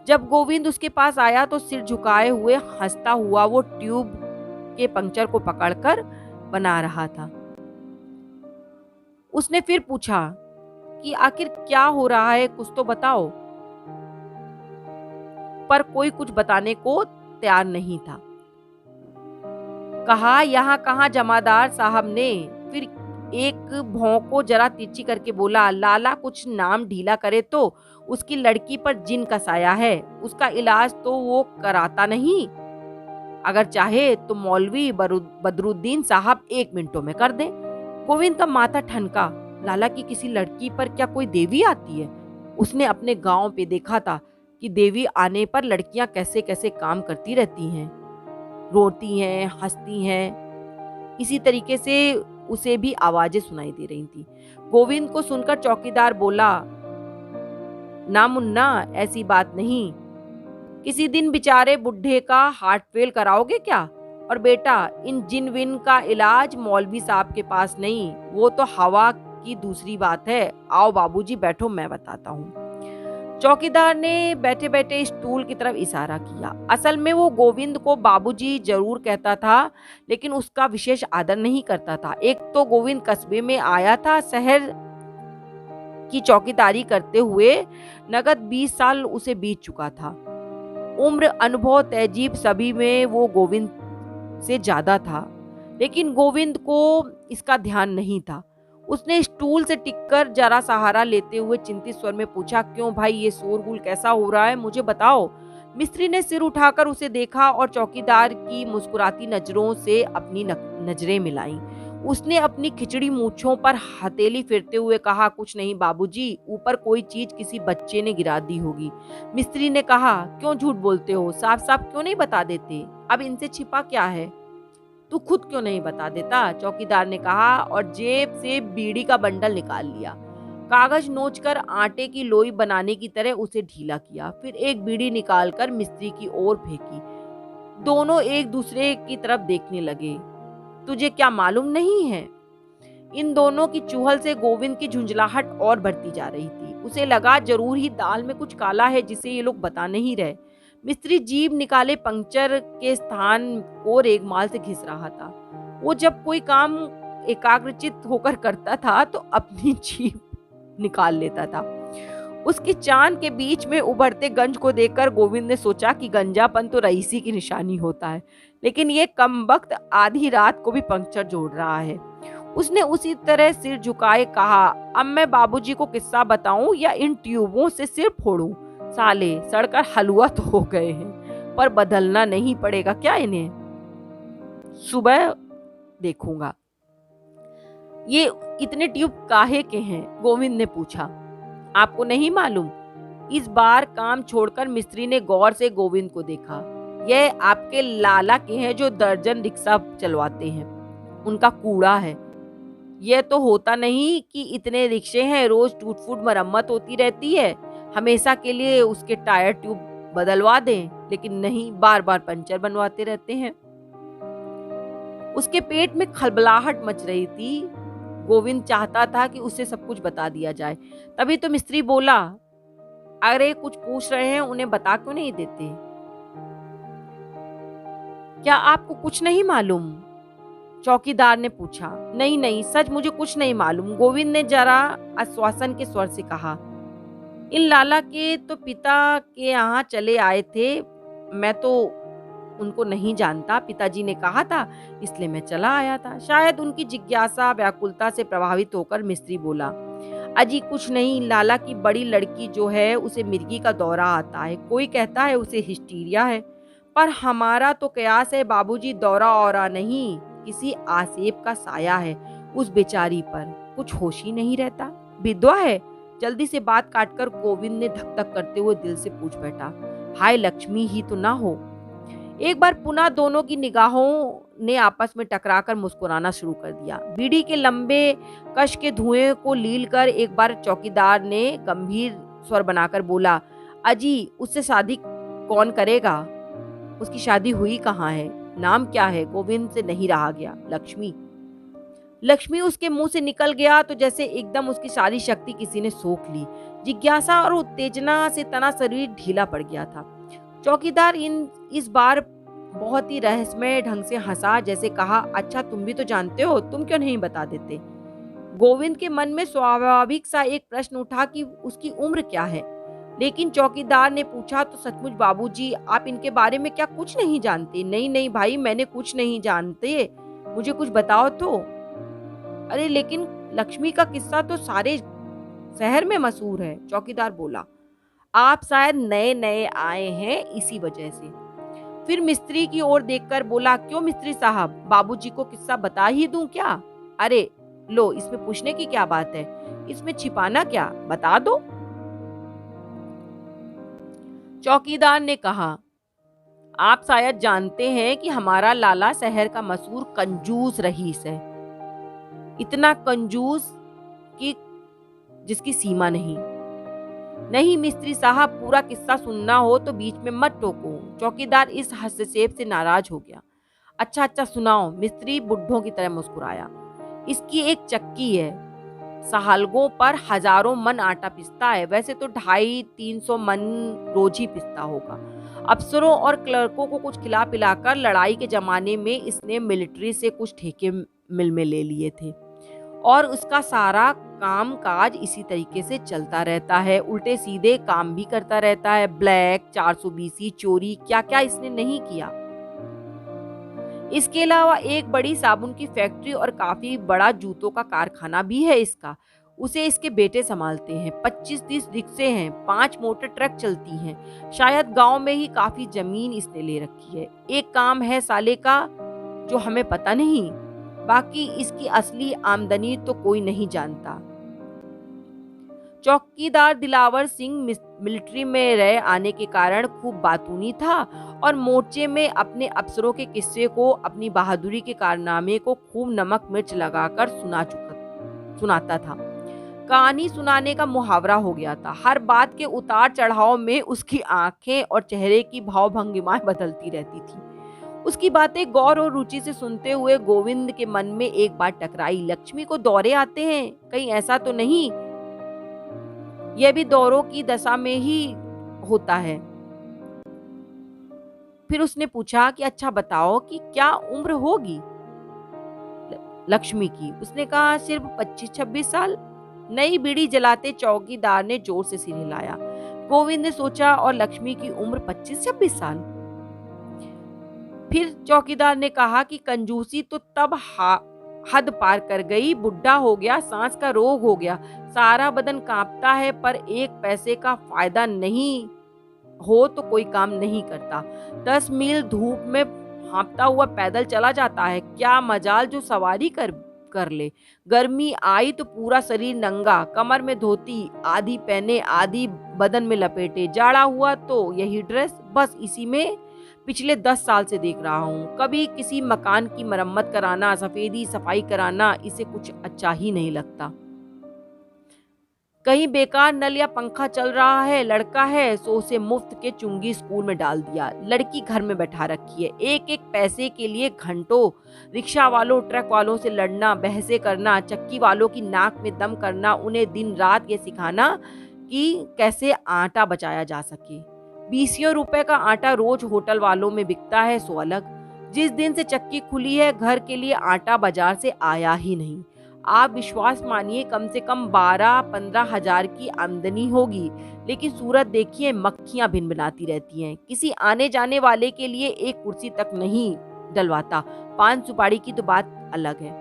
जब गोविंद उसके पास आया तो सिर झुकाए हुए हंसता हुआ वो ट्यूब के पंक्चर को पकड़कर बना रहा था। उसने फिर पूछा कि आखिर क्या हो रहा है, कुछ तो बताओ। पर कोई कुछ बताने को तैयार नहीं था। कहा, यहाँ कहाँ जमादार साहब ने फिर एक भौं को जरा तिरछी करके बोला, लाला कुछ नाम ढीला करे तो उसकी लड़की पर जिन कसाया है, उसका इलाज तो वो कराता नहीं। अगर चाहे तो मौलवी बदरुद्दीन साहब 1 मिनटों में कर दे। गोविंद का माथा ठनका। लाला की किसी लड़की पर क्या कोई देवी आती है? उसने अपने गांव पे देखा था कि देवी आने पर लड़कियां कैसे कैसे काम करती रहती हैं, रोती हैं, हंसती हैं। इसी तरीके से उसे भी आवाजें सुनाई दे रही थी। गोविंद को सुनकर चौकीदार बोला, ना मुन्ना, ऐसी बात नहीं। किसी दिन बेचारे बुढ़े का हार्ट फेल कराओगे क्या? और बेटा, इन जिन विन का इलाज मौलवी साहब के पास नहीं, वो तो हवा की दूसरी बात है। आओ बाबूजी बैठो, मैं बताता हूँ। चौकीदार ने बैठे बैठे स्टूल की तरफ इशारा किया। असल में वो गोविंद को बाबूजी जरूर कहता था, लेकिन उसका विशेष आदर नहीं करता था। एक तो गोविंद कस्बे में आया था, शहर की चौकीदारी करते हुए नगद 20 साल उसे बीत चुका था। उम्र, अनुभव, तहजीब सभी में वो गोविंद से ज्यादा था, लेकिन गोविंद को इसका ध्यान नहीं था। उसने स्टूल से टिककर जरा सहारा लेते हुए चिंतित स्वर में पूछा, क्यों भाई, ये शोरगुल कैसा हो रहा है, मुझे बताओ। मिस्त्री ने सिर उठाकर उसे देखा और चौकीदार की मुस्कुराती नजरों से अपनी नजरें मिलाई। उसने अपनी खिचड़ी मूंछों पर हथेली फेरते हुए कहा, कुछ नहीं बाबूजी, ऊपर कोई चीज किसी बच्चे ने गिरा दी होगी। मिस्त्री ने कहा, क्यों झूठ बोलते हो, साफ साफ क्यों नहीं बता देते? अब इनसे छिपा क्या है, तू खुद क्यों नहीं बता देता? चौकीदार ने कहा और जेब से बीड़ी का बंडल निकाल लिया। कागज नोचकर आटे की लोई बनाने की तरह उसे ढीला किया, फिर एक बीड़ी निकालकर मिस्त्री की ओर फेंकी। दोनों एक दूसरे की तरफ देखने लगे। तुझे क्या मालूम नहीं है? इन दोनों की चुहल से गोविंद की झुंझलाहट और बढ़ती जा रही थी। उसे लगा जरूर ही दाल में कुछ काला है जिसे ये लोग बता नहीं रहे। मिस्त्री जीभ निकाले पंक्चर के स्थान को रेगमाल से घिस रहा था। वो जब कोई काम एकाग्रचित होकर करता था तो अपनी जीभ निकाल लेता था। उसकी चांद के बीच में उभरते गंज को देखकर गोविंद ने सोचा कि गंजापन तो रईसी की निशानी होता है, लेकिन ये कमबख्त आधी रात को भी पंक्चर जोड़ रहा है। उसने उसी तरह सिर झुकाए कहा, अब मैं बाबूजी को किस्सा बताऊं या इन ट्यूबों से सिर फोड़ूं? साले सड़कर हलवा तो हो गए हैं, पर बदलना नहीं पड़ेगा क्या इन्हें? सुबह देखूंगा। ये इतने ट्यूब काहे के हैं? गोविंद ने पूछा। आपको नहीं मालूम? इस बार काम छोड़कर मिस्त्री ने गौर से गोविंद को देखा। यह आपके लाला के हैं जो दर्जन रिक्शा चलवाते हैं, उनका कूड़ा है। यह तो होता नहीं कि इतने रिक्शे हैं, रोज टूट फूट मरम्मत होती रहती है, हमेशा के लिए उसके टायर ट्यूब बदलवा दें, लेकिन नहीं, बार बार पंचर बनवाते रहते हैं। उसके पेट में खलबलाहट मच रही थी। गोविंद चाहता था कि उसे सब कुछ बता दिया जाए। तभी तो मिस्त्री बोला, अरे कुछ पूछ रहे हैं, उन्हें बता क्यों नहीं देते? क्या आपको कुछ नहीं मालूम? चौकीदार ने पूछा। नहीं नहीं, सच मुझे कुछ नहीं मालूम, गोविंद ने जरा आश्वासन के स्वर से कहा। इन लाला के तो पिता के यहाँ चले आए थे, मैं तो उनको नहीं जानता, पिताजी ने कहा था इसलिए मैं चला आया था। शायद उनकी जिज्ञासा व्याकुलता से प्रभावित होकर मिस्त्री बोला, अजी कुछ नहीं, लाला की बड़ी लड़की जो है उसे मिर्गी का दौरा आता है, कोई कहता है उसे हिस्टीरिया है, पर हमारा तो कयास है बाबूजी दौरा औरा नहीं, किसी आसेब का साया है उस बेचारी पर, कुछ होश ही नहीं रहता। विधवा है? जल्दी से बात काटकर गोविंद ने धक धक करते हुए दिल से पूछ बैठा, हाय लक्ष्मी ही तो ना हो। एक बार पुनः दोनों की निगाहों ने आपस में टकराकर मुस्कुराना शुरू कर दिया। बीड़ी के लंबे कश के धुएं को लील कर एक बार चौकीदार ने गंभीर स्वर बनाकर बोला, अजी उससे शादी कौन करेगा? उसकी शादी हुई कहाँ है? नाम क्या है? गोविंद से नहीं रहा गया। लक्ष्मी। लक्ष्मी उसके मुंह से निकल गया तो जैसे एकदम उसकी सारी शक्ति किसी ने सोख ली। जिज्ञासा और उत्तेजना से तना शरीर ढीला पड़ गया था। चौकीदार इस बार बहुत ही रहस्यमय ढंग से हंसा, जैसे कहा, अच्छा तुम भी तो जानते हो, तुम क्यों नहीं बता देते? गोविंद के मन में स्वाभाविक सा एक प्रश्न उठा कि उसकी उम्र क्या है, लेकिन चौकीदार ने पूछा, तो सचमुच बाबूजी आप इनके बारे में क्या कुछ नहीं जानते? नहीं नहीं भाई, मैंने कुछ नहीं जानते, मुझे कुछ बताओ तो। अरे लेकिन लक्ष्मी का किस्सा तो सारे शहर में मशहूर है, चौकीदार बोला। आप शायद नए नए आए हैं इसी वजह से। फिर मिस्त्री की ओर देखकर बोला, क्यों मिस्त्री साहब, बाबूजी को किस्सा बता ही दूं क्या? अरे लो, इसमें पूछने की क्या बात है, इसमें छिपाना क्या, बता दो। चौकीदार ने कहा, आप शायद जानते हैं कि हमारा लाला शहर का मशहूर कंजूस रईस है, इतना कंजूस कि जिसकी सीमा नहीं। नहीं मिस्त्री साहब, पूरा किस्सा सुनना हो तो बीच में मत टोको। चौकीदार इस हस्तक्षेप से नाराज हो गया। अच्छा अच्छा सुनाओ, मिस्त्री बुड्ढों की तरह मुस्कुराया। इसकी एक चक्की है, सहालगों पर हजारों मन आटा पिसता है, वैसे तो 250-300 मन रोज ही पिसता होगा। अफसरों और क्लर्कों को कुछ खिला पिलाकर लड़ाई के जमाने में इसने मिलिट्री से कुछ ठेके मिल में ले लिए थे, और उसका सारा काम काज इसी तरीके से चलता रहता है, उल्टे सीधे काम भी करता रहता है, ब्लैक, 420, चोरी, क्या क्या इसने नहीं किया। इसके अलावा एक बड़ी साबुन की फैक्ट्री और काफी बड़ा जूतों का कारखाना भी है इसका, उसे इसके बेटे संभालते हैं। 25-30 रिक्शे हैं, 5 मोटर ट्रक चलती हैं, शायद गांव में ही काफी जमीन इसने ले रखी है। एक काम है साले का जो हमें पता नहीं, बाकी इसकी असली आमदनी तो कोई नहीं जानता। चौकीदार दिलावर सिंह मिलिट्री में रह आने के कारण खूब बातूनी था और मोर्चे में अपने अफसरों के किस्से को, अपनी बहादुरी के कारनामे को खूब नमक मिर्च लगाकर सुनाता था। कहानी सुनाने का मुहावरा हो गया था। हर बात के उतार चढ़ाव में उसकी आंखें और चेहरे की भाव भंगिमाएं बदलती रहती थी। उसकी बातें गौर और रुचि से सुनते हुए गोविंद के मन में एक बात टकराई, लक्ष्मी को दौरे आते हैं, कहीं ऐसा तो नहीं यह भी दौरों की दशा में ही होता है। फिर उसने पूछा कि अच्छा बताओ कि क्या उम्र होगी लक्ष्मी की? उसने कहा सिर्फ 25-26 साल। नई बीड़ी जलाते चौकीदार ने जोर से सिर हिलाया। गोविंद ने सोचा, और लक्ष्मी की उम्र 25-26 साल? फिर चौकीदार ने कहा कि कंजूसी तो तब हद पार कर गई, बुढ़ा हो गया, सांस का रोग हो गया, सारा बदन कांपता है, पर एक पैसे का फायदा नहीं हो तो कोई काम नहीं करता। 10 मील धूप में हाँफता हुआ पैदल चला जाता है, क्या मजाल जो सवारी कर ले। गर्मी आई तो पूरा शरीर नंगा, कमर में धोती आधी पहने आधी बदन में लपेटे, जाड़ा हुआ तो यही ड्रेस, बस इसी में पिछले 10 साल से देख रहा हूँ। कभी किसी मकान की मरम्मत कराना, सफेदी सफाई कराना इसे कुछ अच्छा ही नहीं लगता। कहीं बेकार नल या पंखा चल रहा है, लड़का है सो उसे मुफ्त के चुंगी स्कूल में डाल दिया, लड़की घर में बैठा रखी है, एक एक पैसे के लिए घंटों रिक्शा वालों ट्रक वालों से लड़ना, बहसे करना, चक्की वालों की नाक में दम करना, उन्हें दिन रात ये सिखाना कि कैसे आटा बचाया जा सके। 20 रुपए का आटा रोज होटल वालों में बिकता है सो अलग। जिस दिन से चक्की खुली है घर के लिए आटा बाजार से आया ही नहीं। आप विश्वास मानिए कम से कम 12-15 हजार की आमदनी होगी, लेकिन सूरत देखिए मक्खियां भिनभिनाती रहती हैं। किसी आने जाने वाले के लिए एक कुर्सी तक नहीं डलवाता। पान सुपारी की तो बात अलग है।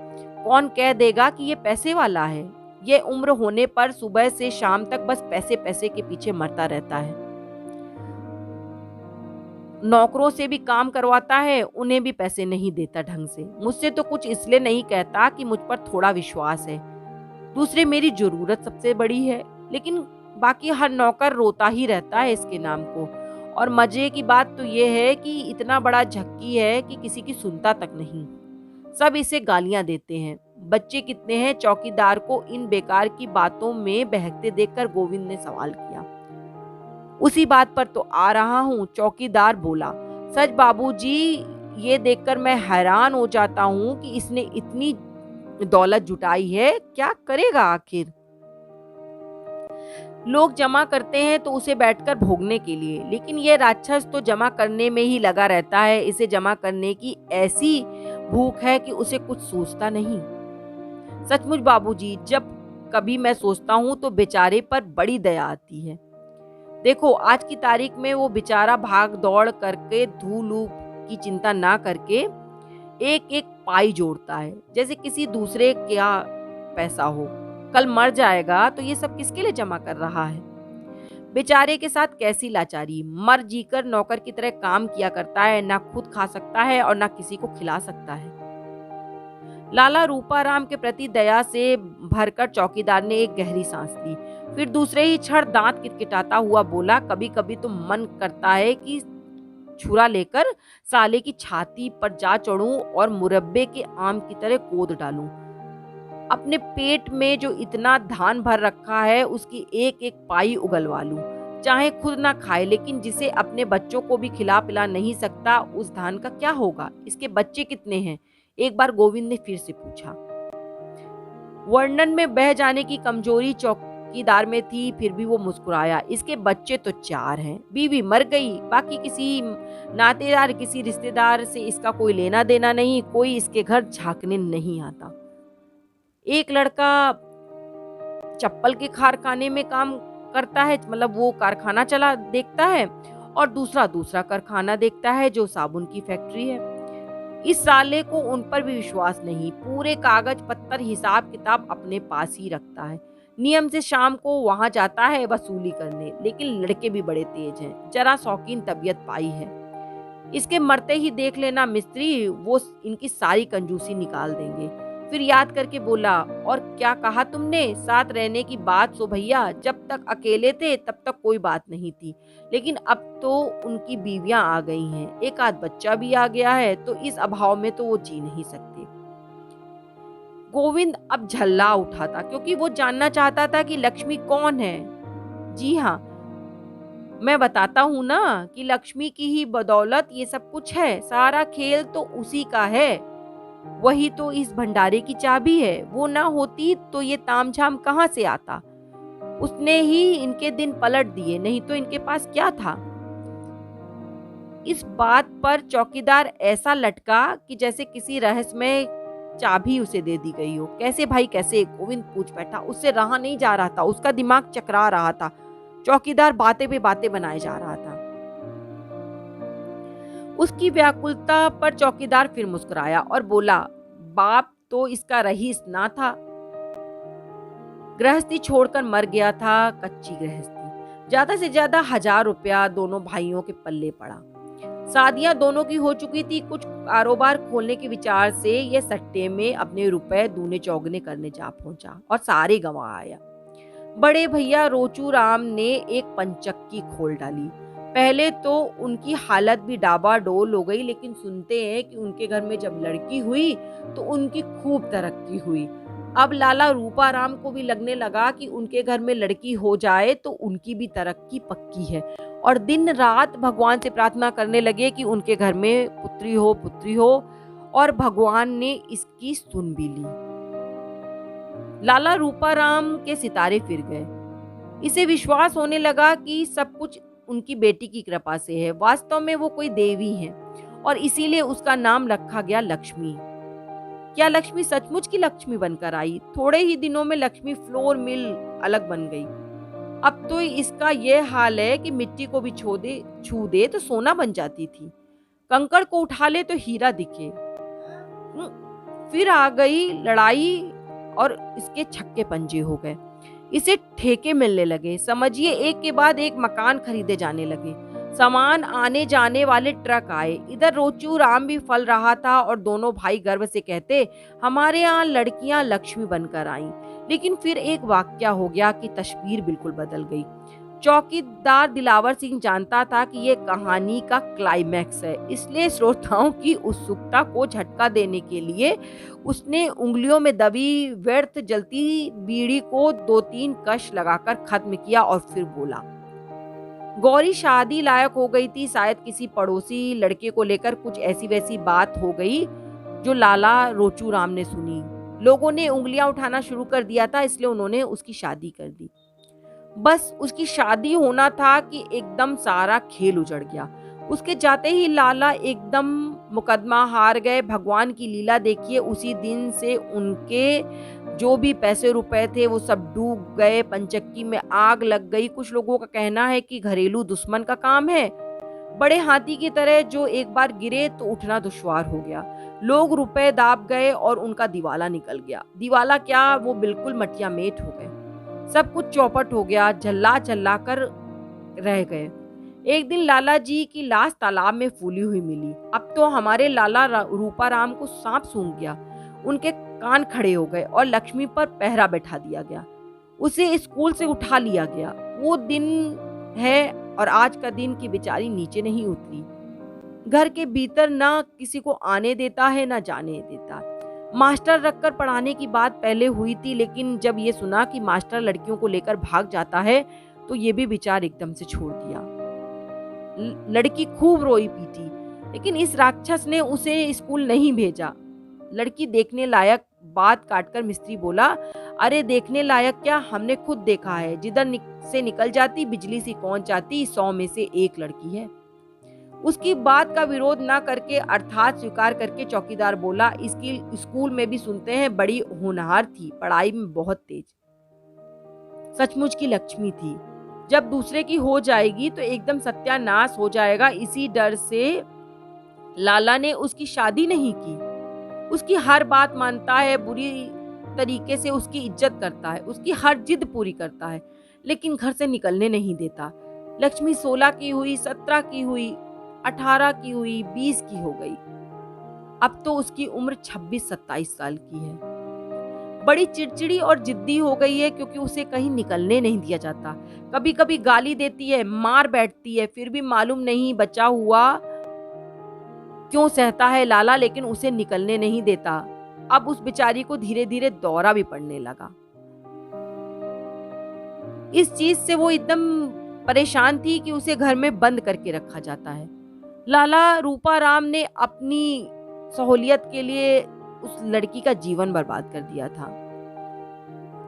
कौन कह देगा कि ये पैसे वाला है? ये उम्र होने पर सुबह से शाम तक बस पैसे पैसे के पीछे मरता रहता है। नौकरों से भी काम करवाता है, उन्हें भी पैसे नहीं देता ढंग से। मुझसे तो कुछ इसलिए नहीं कहता कि मुझ पर थोड़ा विश्वास है। दूसरे मेरी जरूरत सबसे बड़ी है, लेकिन बाकी हर नौकर रोता ही रहता है इसके नाम को। और मजे की बात तो ये है कि इतना बड़ा झक्की है कि किसी की सुनता तक नहीं। सब इसे गालियां देते हैं। बच्चे कितने हैं? चौकीदार को इन बेकार की बातों में बहकते देखकर गोविंद ने सवाल किया। उसी बात पर तो आ रहा हूँ, चौकीदार बोला। सच बाबूजी, ये देखकर मैं हैरान हो जाता हूँ कि इसने इतनी दौलत जुटाई है, क्या करेगा आखिर? लोग जमा करते हैं तो उसे बैठकर भोगने के लिए, लेकिन ये राक्षस तो जमा करने में ही लगा रहता है। इसे जमा करने की ऐसी भूख है कि उसे कुछ सोचता नहीं। सचमुच बाबूजी, जब कभी मैं सोचता हूँ तो बेचारे पर बड़ी दया आती है। देखो, आज की तारीख में वो बेचारा भाग दौड़ करके धूल की चिंता ना करके एक एक पाई जोड़ता है, जैसे किसी दूसरे का पैसा हो। कल मर जाएगा तो ये सब किसके लिए जमा कर रहा है? बेचारे के साथ कैसी लाचारी। मर जीकर नौकर की तरह काम किया करता है, ना खुद खा सकता है और ना किसी को खिला सकता है। लाला रूपाराम के प्रति दया से भरकर चौकीदार ने एक गहरी सांस ली। फिर दूसरे ही क्षण दांत किटकिटाता हुआ बोला, कभी कभी तो मन करता है कि छुरा लेकर साले की छाती पर जा चढ़ूं और मुरब्बे के आम की तरह कोद डालूं। अपने पेट में जो इतना धान भर रखा है उसकी एक एक पाई उगलवा लूं। चाहे खुद ना खाए, लेकिन जिसे अपने बच्चों को भी खिला पिला नहीं सकता, उस धान का क्या होगा? इसके बच्चे कितने हैं? एक बार गोविंद ने फिर से पूछा। वर्णन में बह जाने की कमजोरी चौकीदार में थी, फिर भी वो मुस्कुराया। इसके बच्चे तो 4 हैं। बीवी मर गई, बाकी किसी नातेदार, किसी रिश्तेदार से इसका कोई लेना देना नहीं। कोई इसके घर झांकने नहीं आता। एक लड़का चप्पल के कारखाने में काम करता है, मतलब वो कारखाना चला देखता है, और दूसरा कारखाना देखता है जो साबुन की फैक्ट्री है। इस साले को उन पर भी विश्वास नहीं। पूरे कागज पत्तर हिसाब किताब अपने पास ही रखता है। नियम से शाम को वहां जाता है वसूली करने, लेकिन लड़के भी बड़े तेज हैं। जरा शौकीन तबीयत पाई है। इसके मरते ही देख लेना मिस्त्री, वो इनकी सारी कंजूसी निकाल देंगे। फिर याद करके बोला, और क्या कहा तुमने? साथ रहने की बात। सो भैया, जब तक अकेले थे तब तक कोई बात नहीं थी, लेकिन अब तो उनकी बीवियां आ गई हैं, एक आध बच्चा भी आ गया है, तो इस अभाव में तो वो जी नहीं सकते। गोविंद अब झल्ला उठा था, क्योंकि वो जानना चाहता था कि लक्ष्मी कौन है। जी हाँ, मैं बताता हूँ ना कि लक्ष्मी की ही बदौलत ये सब कुछ है। सारा खेल तो उसी का है। वही तो इस भंडारे की चाबी है। वो ना होती तो ये तामझाम कहाँ से आता? उसने ही इनके दिन पलट दिए, नहीं तो इनके पास क्या था? इस बात पर चौकीदार ऐसा लटका कि जैसे किसी रहस्यमय चाबी उसे दे दी गई हो। कैसे भाई कैसे? गोविंद पूछ बैठा। उससे रहा नहीं जा रहा था, उसका दिमाग चकरा रहा था। चौकीदार बातें पे बातें बनाए जा रहा था। उसकी व्याकुलता पर चौकीदार फिर मुस्कुराया और बोला, बाप तो इसका रईस ना था, गृहस्थी छोड़कर मर गया था। कच्ची गृहस्थी। ज्यादा से ज्यादा 1000 रुपया दोनों भाइयों के पल्ले पड़ा। शादियां दोनों की हो चुकी थी। कुछ कारोबार खोलने के विचार से ये सट्टे में अपने रुपए दूने चौगने करने जा पहुंचा और सारे गंवा आया। बड़े भैया रोचू राम ने एक पंचक्की खोल डाली। पहले तो उनकी हालत भी डाबाडोल हो गई, लेकिन सुनते हैं कि उनके घर में जब लड़की हुई तो उनकी खूब तरक्की हुई। अब लाला रूपाराम को भी लगने लगा कि उनके घर में लड़की हो जाए तो उनकी भी तरक्की पक्की है, और दिन रात भगवान से प्रार्थना करने लगे कि उनके घर में पुत्री हो, पुत्री हो, और भगवान ने इसकी सुन भी ली। लाला रूपाराम के सितारे फिर गए। इसे विश्वास होने लगा कि सब कुछ उनकी बेटी की कृपा से है। वास्तव में वो कोई देवी है और इसीलिए उसका नाम रखा गया लक्ष्मी। क्या लक्ष्मी सचमुच की लक्ष्मी बनकर आई? थोड़े ही दिनों में लक्ष्मी फ्लोर मिल अलग बन गई। अब तो इसका ये हाल है कि मिट्टी को भी छू दे तो सोना बन जाती थी। कंकड़ को उठा ले तो हीरा दिखे। फिर आ गई लड़ाई और इसके छक्के पंजे हो गए। इसे ठेके मिलने लगे। समझिए एक के बाद एक मकान खरीदे जाने लगे। सामान आने जाने वाले ट्रक आए। इधर रोचू राम भी फल रहा था और दोनों भाई गर्व से कहते, हमारे यहाँ लड़कियां लक्ष्मी बनकर आईं। लेकिन फिर एक वाकया हो गया कि तस्वीर बिल्कुल बदल गई। चौकीदार दिलावर सिंह जानता था कि ये कहानी का क्लाइमैक्स है, इसलिए श्रोताओं की उत्सुकता को झटका देने के लिए उसने उंगलियों में दबी व्यर्थ जलती बीड़ी को 2-3 कश लगाकर खत्म किया और फिर बोला, गौरी शादी लायक हो गई थी। शायद किसी पड़ोसी लड़के को लेकर कुछ ऐसी वैसी बात हो गई जो लाला रोचू राम ने सुनी। लोगों ने उंगलियां उठाना शुरू कर दिया था, इसलिए उन्होंने उसकी शादी कर दी। बस उसकी शादी होना था कि एकदम सारा खेल उजड़ गया। उसके जाते ही लाला एकदम मुकदमा हार गए। भगवान की लीला देखिए, उसी दिन से उनके जो भी पैसे रुपए थे वो सब डूब गए, पंचक्की में आग लग गई। कुछ लोगों का कहना है कि घरेलू दुश्मन का काम है। बड़े हाथी की तरह जो एक बार गिरे तो उठना दुश्वार हो गया। लोग रुपए दाब गए और उनका दिवाला निकल गया। दिवाला क्या, वो बिल्कुल मटिया मेट हो गए। सब कुछ चौपट हो गया, झल्ला झल्ला कर रह गए। एक दिन लाला जी की लाश तालाब में फूली हुई मिली। अब तो हमारे लाला रूपाराम को सांप सूंघ गया। उनके कान खड़े हो गए और लक्ष्मी पर पहरा बैठा दिया गया। उसे स्कूल से उठा लिया गया। वो दिन है और आज का दिन की बेचारी नीचे नहीं उतरी। घर के भीतर ना किसी को आने देता है ना जाने देता। मास्टर रखकर पढ़ाने की बात पहले हुई थी, लेकिन जब ये सुना कि मास्टर लड़कियों को लेकर भाग जाता है तो ये भी विचार एकदम से छोड़ दिया। लड़की खूब रोई पीटी, लेकिन इस राक्षस ने उसे स्कूल नहीं भेजा। लड़की देखने लायक, बात काटकर मिस्त्री बोला, अरे देखने लायक क्या, हमने खुद देखा है। जिधर से निकल जाती बिजली सी पहुंच जाती, 100 में से 1 लड़की है। उसकी बात का विरोध ना करके अर्थात स्वीकार करके चौकीदार बोला, इसकी स्कूल में भी सुनते हैं, बड़ी होनहार थी, पढ़ाई में बहुत तेज, सचमुच की लक्ष्मी थी। जब दूसरे की हो जाएगी तो एकदम सत्यानाश हो जाएगा। इसी डर से लाला ने उसकी शादी नहीं की। उसकी हर बात मानता है, बुरी तरीके से उसकी इज्जत करता है, उसकी हर जिद पूरी करता है, लेकिन घर से निकलने नहीं देता। लक्ष्मी 16 की हुई, 17 की हुई, 18 की हुई, 20 की हो गई। अब तो उसकी उम्र 26-27 साल की है। बड़ी चिड़चिड़ी और जिद्दी हो गई है क्योंकि उसे कहीं निकलने नहीं दिया जाता। कभी कभी गाली देती है, मार बैठती है, फिर भी मालूम नहीं बचा हुआ क्यों सहता है लाला, लेकिन उसे निकलने नहीं देता। अब उस बेचारी को धीरे धीरे दौरा भी पड़ने लगा। इस चीज से वो एकदम परेशान थी कि उसे घर में बंद करके रखा जाता है। लाला रूपाराम ने अपनी सहूलियत के लिए उस लड़की का जीवन बर्बाद कर दिया था।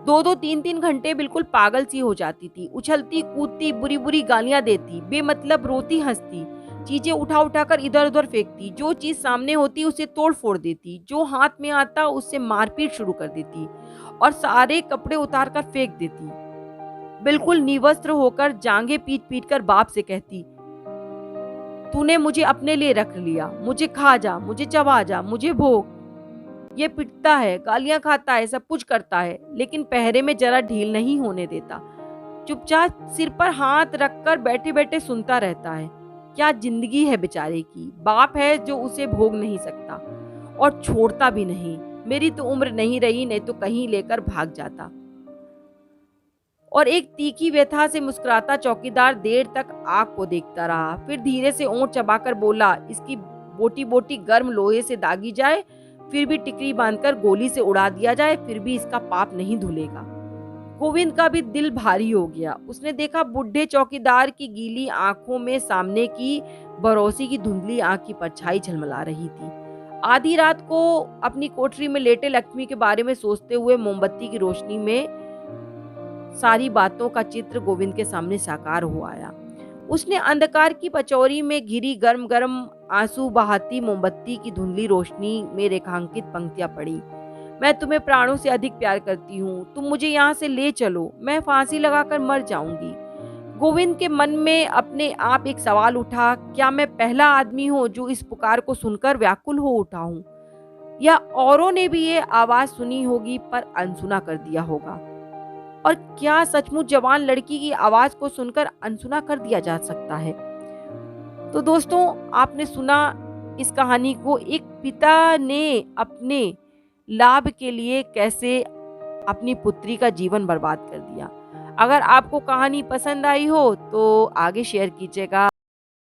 2-2, 3-3 घंटे बिल्कुल पागल सी हो जाती थी, उछलती कूदती, बुरी बुरी गालियां देती, बेमतलब रोती हंसती, चीजें उठा उठा कर इधर उधर फेंकती, जो चीज सामने होती उसे तोड़ फोड़ देती, जो हाथ में आता उससे मारपीट शुरू कर देती और सारे कपड़े उतार कर फेंक देती। बिल्कुल निवस्त्र होकर जांघें पीट पीट कर बाप से कहती, तूने मुझे अपने लिए रख लिया, मुझे खा जा, मुझे चबा जा, मुझे भोग। ये पिटता है, गालियां खाता है, सब कुछ करता है, लेकिन पहरे में जरा ढील नहीं होने देता। चुपचाप सिर पर हाथ रखकर बैठे बैठे सुनता रहता है। क्या जिंदगी है बेचारे की। बाप है जो उसे भोग नहीं सकता और छोड़ता भी नहीं। मेरी तो उम्र नहीं रही, नहीं तो कहीं लेकर भाग जाता। और एक तीखी व्यथा से मुस्कुराता चौकीदार देर तक आग को देखता रहा, फिर धीरे से ओंठ चबाकर बोला, इसकी बोटी बोटी गर्म लोहे से दागी जाए, फिर भी टिकरी बांधकर गोली से उड़ा दिया जाए, फिर भी इसका पाप नहीं धुलेगा। गोविंद का भी दिल भारी हो गया। उसने देखा बुढ़े चौकीदार की गीली आंखों में सामने की भरोसी की धुंधली आंख की परछाई झलमला रही थी। आधी रात को अपनी कोठरी में लेटे लक्ष्मी के बारे में सोचते हुए मोमबत्ती की रोशनी में सारी बातों का चित्र गोविंद के सामने साकार हो आया। उसने अंधकार की पचौरी में घिरी गर्म गर्म आंसू बहाती मोमबत्ती की धुंधली रोशनी में रेखांकित पंक्तियां पढ़ी। मैं तुम्हें प्राणों से अधिक प्यार करती हूँ, तुम मुझे यहाँ से ले चलो, मैं फांसी लगाकर मर जाऊंगी। गोविंद के मन में अपने आप एक सवाल उठा, क्या मैं पहला आदमी हूँ जो इस पुकार को सुनकर व्याकुल हो उठा हूँ, या औरों ने भी ये आवाज सुनी होगी पर अनसुना कर दिया होगा। और क्या सचमुच जवान लड़की की आवाज को सुनकर अनसुना कर दिया जा सकता है? तो दोस्तों, आपने सुना इस कहानी को, एक पिता ने अपने लाभ के लिए कैसे अपनी पुत्री का जीवन बर्बाद कर दिया। अगर आपको कहानी पसंद आई हो तो आगे शेयर कीजिएगा।